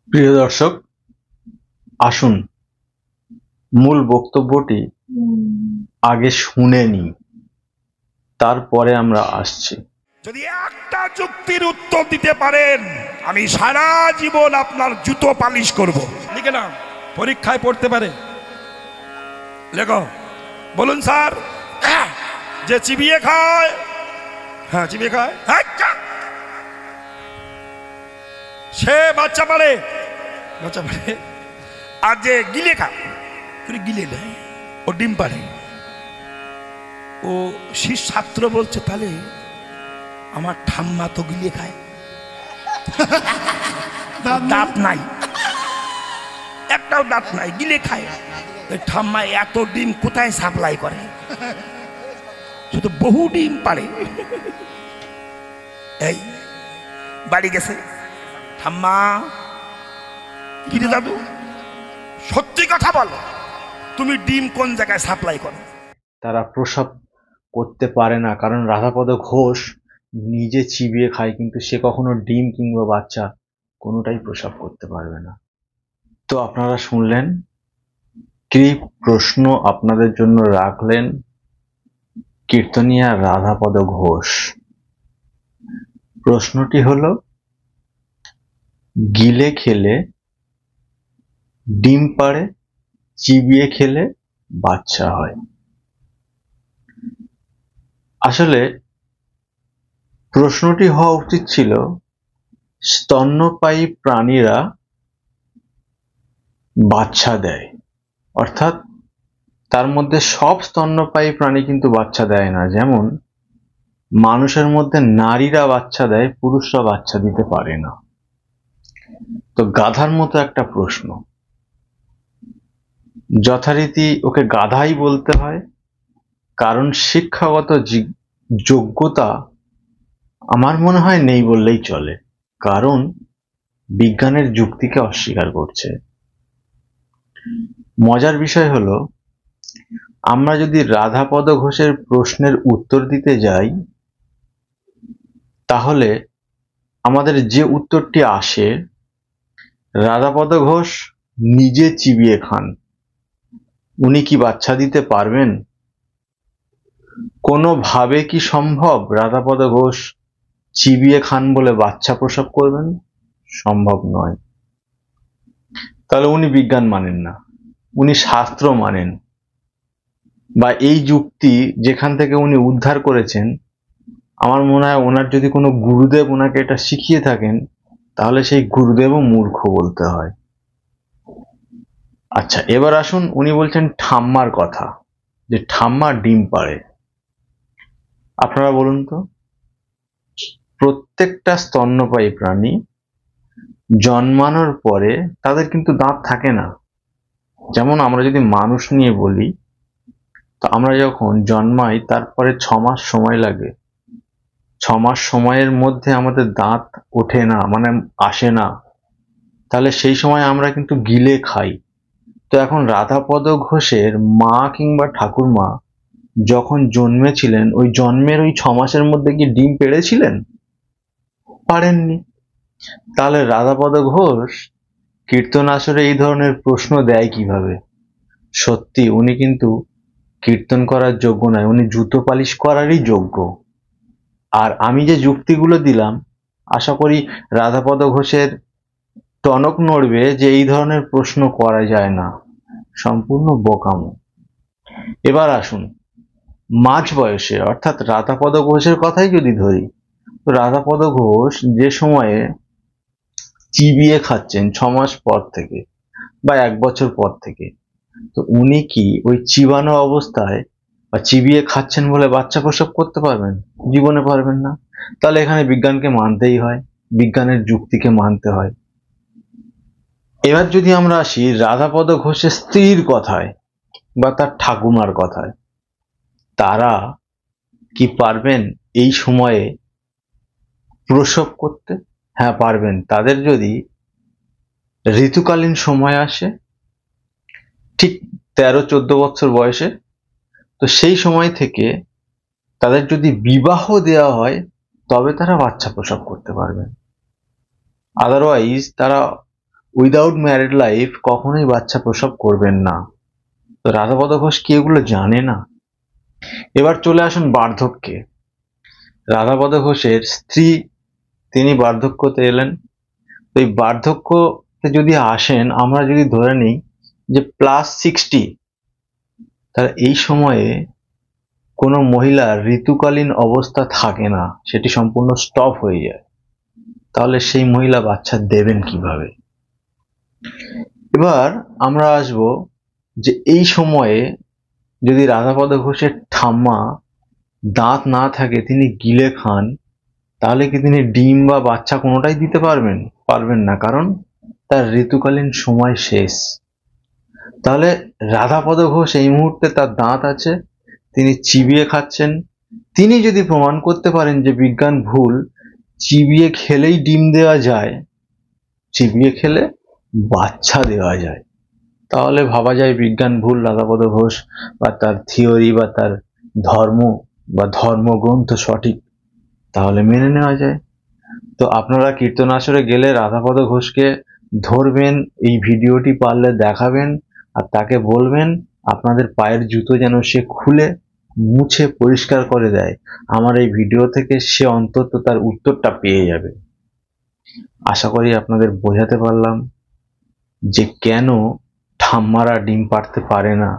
প্রিয় দর্শক, আসুন মূল বক্তব্যটি আগে শুনে নিই, তারপরে আমরা আসছি। যদি একটা যুক্তির উত্তর দিতে পারেন, আমি সারা জীবন আপনার জুতো পালিশ করব। লিখে নাও, পরীক্ষায় পড়তে পারে। লেখো, বলুন স্যার। যে চিবিয়ে খায়, হ্যাঁ চিবিয়ে খায়, সে বাচ্চা পারে, বাচ্চা পারে। আর যে গিলে খায়, গিলে নেয়, ও ডিম পারে। ও শিশ ছাত্র বলছে, তাহলে আমার ঠাম্মা তো গিলে খায়, দাঁত নাই, একটাও দাঁত নাই, গিলে খায়। ঠাম্মা এত ডিম কোথায় সাপ্লাই করে? শুধু বহু ডিম পারে। এই বাড়ি গেছে, ঠাম্মা কিরে দাদু, সত্যি কথা বলো, তুমি ডিম কোন জায়গায় সাপ্লাই করো? তারা প্রসব করতে পারে না, কারণ রাধাপদ ঘোষ নিজে চিবিয়ে খায়, কিন্তু সে কখনো ডিম কিংবা বাচ্চা কোনোটাই প্রসব করতে পারবে না। তো আপনারা শুনলেন কি প্রশ্ন আপনাদের জন্য রাখলেন কীর্তনিয়া রাধাপদ ঘোষ। প্রশ্নটি হলো, গিলে খেলে ডিম পাড়ে, চিবিয়ে খেলে বাচ্চা হয়। আসলে প্রশ্নটি হওয়া উচিত ছিল, স্তন্যপায়ী প্রাণীরা বাচ্চা দেয়, অর্থাৎ তার মধ্যে সব স্তন্যপায়ী প্রাণী কিন্তু বাচ্চা দেয় না। যেমন মানুষের মধ্যে নারীরা বাচ্চা দেয়, পুরুষরা বাচ্চা দিতে পারে না। তো গাধার মতো একটা প্রশ্ন, যথারীতি ওকে গাধাই বলতে হয়, কারণ শিক্ষাগত যোগ্যতা আমার মনে হয় নেই বললেই চলে, কারণ বিজ্ঞানের যুক্তিকে অস্বীকার করছে। মজার বিষয় হলো, আমরা যদি রাধাপদ ঘোষের প্রশ্নের উত্তর দিতে যাই, তাহলে আমাদের যে উত্তরটি আসে, রাধাপদ ঘোষ নিজে চিবিয়ে খান, উনি কি বাচ্চা দিতে পারবেন? কোনোভাবে কি সম্ভব রাধাপদ ঘোষ চিবিয়ে খান বলে বাচ্চা প্রসব করবেন? সম্ভব নয়। তাহলে উনি বিজ্ঞান মানেন না, উনি শাস্ত্র মানেন, বা এই যুক্তি যেখান থেকে উনি উদ্ধার করেছেন, আমার মনে হয় ওনার যদি কোনো গুরুদেব ওনাকে এটা শিখিয়ে থাকেন, তাহলে সেই গুরুদেবও মূর্খ বলতে হয়। আচ্ছা, এবার আসুন, উনি বলছেন ঠাম্মার কথা, যে ঠাম্মা ডিম পাড়ে। আপনারা বলুন তো, প্রত্যেকটা স্তন্যপায়ী প্রাণী জন্মানোর পরে তাদের কিন্তু দাঁত থাকে না। যেমন আমরা যদি মানুষ নিয়ে বলি, তো আমরা যখন জন্মাই তারপরে 6 মাস সময় লাগে। 6 মাস সময়ের মধ্যে আমাদের দাঁত ওঠে না, মানে আসে না। তাহলে সেই সময় আমরা কিন্তু গিলে খাই। তো এখন রাধাপদ ঘোষের মা কিংবা ঠাকুরমা যখন জন্মেছিলেন, ওই জন্মের ওই 6 মাসের মধ্যে কি ডিম পেড়েছিলেন? পারেননি। তাহলে রাধাপদ ঘোষ কীর্তন আসরে এই ধরনের প্রশ্ন দেয় কিভাবে? সত্যি উনি কিন্তু কীর্তন করার যোগ্য নয়, উনি জুতো পালিশ করারই যোগ্য। আর আমি যে যুক্তিগুলো দিলাম, আশা করি রাধাপদ ঘোষের টনক নড়বে যে এই ধরনের প্রশ্ন করা যায় না, সম্পূর্ণ বোকামো। এবার আসুন, মাঝ বয়সে, অর্থাৎ রাধাপদ ঘোষের কথাই যদি ধরি, তো রাধাপদ ঘোষ যে সময়ে চিবিয়ে খাচ্ছেন 6 মাস পর থেকে বা 1 বছর পর থেকে, তো উনি কি ওই চিবানো অবস্থায় বা চিবিয়ে খাচ্ছেন বলে বাচ্চা প্রসব করতে পারবেন? জীবনে পারবেন না। তাহলে এখানে বিজ্ঞানকে মানতেই হয়, বিজ্ঞানের যুক্তিকে মানতে হয়। এবার যদি আমরা আসি রাধাপদ ঘোষের স্ত্রীর কথায় বা তার ঠাকুমার কথায়, তারা কি পারবেন এই সময়ে প্রসব করতে? হ্যাঁ পারবেন। তাদের যদি ঋতুকালীন সময় আসে, ঠিক 13-14 বছর বয়সে, তো সেই সময় থেকে তাদের যদি বিবাহ দেওয়া হয়, তবে তারা বাচ্চা প্রসব করতে পারবেন। আদারওয়াইজ তারা উইদাউট ম্যারিড লাইফ কখনোই বাচ্চা প্রসব করবেন না। তো রাধাপদ ঘোষ কি এগুলো জানে না? এবার চলে আসুন বার্ধক্যে। রাধাপদ ঘোষের স্ত্রী, তিনি বার্ধক্যতে এলেন। তো এই বার্ধক্যতে যদি আসেন, আমরা যদি ধরে নিই যে +60, তাহলে এই সময়ে কোনো মহিলার ঋতুকালীন অবস্থা থাকে না, সেটি সম্পূর্ণ স্টপ হয়ে যায়। তাহলে সেই মহিলা বাচ্চা দেবেন কিভাবে? এবার আমরা আসব যে এই সময়ে যদি রাধাপদ ঘোষের ঠাম্মা দাঁত না থাকে, তিনি গিলে খান, তাহলে কি তিনি ডিম বা বাচ্চা কোনোটাই দিতে পারবেন? পারবেন না, কারণ তার ঋতুকালীন সময় শেষ। তাহলে রাধাপদ ঘোষ এই মুহূর্তে তার দাঁত আছে, তিনি চিবিয়ে খাচ্ছেন। তিনি যদি প্রমাণ করতে পারেন যে বিজ্ঞান ভুল, চিবিয়ে খেলেই ডিম দেওয়া যায়, চিবিয়ে খেলে বাচ্চা দেওয়া যায়, তাহলে ভাবা যায় বিজ্ঞান ভুল, রাধাপদ ঘোষ বা তার থিওরি বা তার ধর্ম বা ধর্মগ্রন্থ সঠিক, তাহলে মেনে নেওয়া যায়। তো আপনারা কীর্তনাসরে গেলে রাধাপদ ঘোষকে ধরবেন, এই ভিডিওটি পারলে দেখাবেন, আর তাকে বলবেন আপনাদের পায়ের জুতো যেন সে খুলে মুছে পরিষ্কার করে দেয়। আমার এই ভিডিও থেকে সে অন্তত তার উত্তরটা পেয়ে যাবে। আশা করি আপনাদের বোঝাতে পারলাম যে কেন ঠাম্মারা ডিম পাড়তে পারে না।